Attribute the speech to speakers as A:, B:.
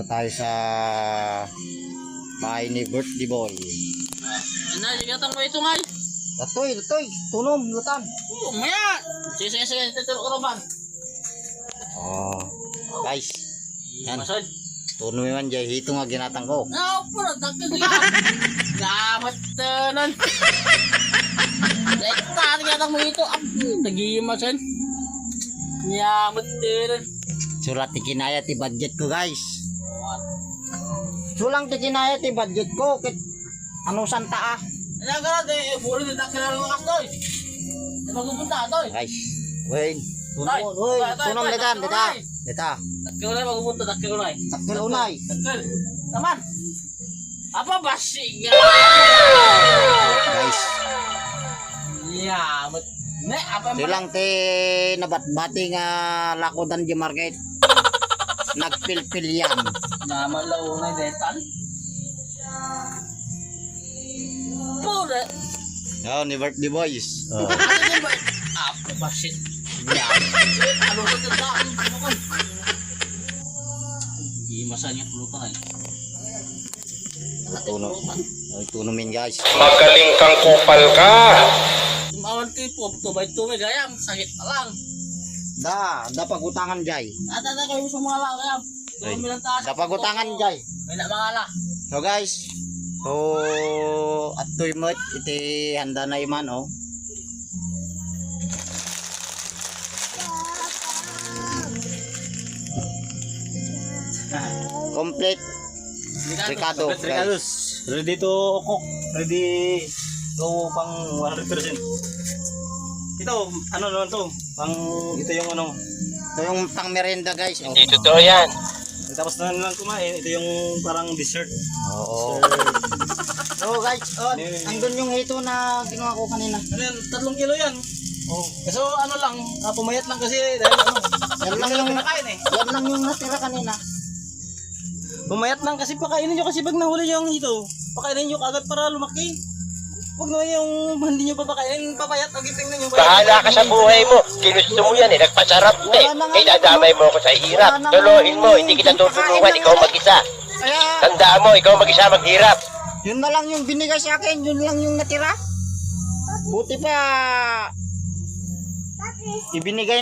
A: Ito tayo sa bahay ni birthday boy.
B: Ano, sigatang mo ito ngay.
A: Latoy, tunom, lutan.
B: Oh, maya. Sige, tutulog ko naman.
A: Oh, guys. Yan.
B: Masod.
A: Tunom naman dyan, hito nga ginatang ko.
B: Puro, nagkagaya. Gamat nun. Sigatang mo ito. Nagiging masod. Yamat nun.
A: Sulat ti kinaya ti budget ko, guys. Sulang ti kinaya ti budget ko. Ano santa ah?
B: Ano ka na, puro din nakilala mo kastoy. Magpupunta, toy.
A: Guys, wait.
B: Tay,
A: Tunom
B: tay,
A: litan,
B: tay,
A: dita.
B: Takil na, magpupunta, takil na.
A: Takil unay.
B: Takil. Naman. Apa basi?
A: Guys,
B: Yamat. Ne, apa
A: silang ti nabatbati nga lakodan di market. Nagpilpil yan.
B: Naman lao na detan. Pura.
A: Oh, ni birthday boys. Oh.
B: Apa basi? Ano sa tanda? Hindi masanya pulutan.
A: Tunumin guys.
C: Magaling kang kupal ka.
B: Mawan tipo, tubay gayam, sakit na lang.
A: Da pagutangan jay.
B: Ada kayo sa mga lang gayam.
A: Da pagutangan jay.
B: May na mga la.
A: So guys, so atoy mo iti handa na iman oh. Complete Ricardo.
D: Ricardo's ready to cook, ready to pang 100%. Ito, ano naman to? Pang ito yung ano.
A: Ito yung pang merienda guys. Oh.
C: Hindi totoo yan.
D: Tapos na lang kumain, ito yung parang dessert.
A: Oo. So guys, oh, andun yung hito na ginawa ko kanina.
D: Ano yan? 3 kilo yan. Oh. So ano lang, pumayat lang kasi dahil ano.
A: Yan lang yung
D: nakain eh.
A: Yan lang yung natira kanina.
D: Pumayat lang kasi pakainin nyo kasi pag nahuli yung ito, pakainin nyo agad para lumaki. Huwag na yung hindi nyo papakainin, papayat, o tingnan nyo.
C: Bahala ka sa buhay mo. Ginusto mo yan eh. Nagpasarap na eh. Idadamay mo ako sa hirap. Tuluhin mo. Hindi kita tutulungan. Ikaw mag-isa.
A: Kaya
C: Tandaan mo, ikaw mag-isa maghirap.
A: yun na lang yung binigay sa akin, yun lang yung natira. Buti pa ibinigay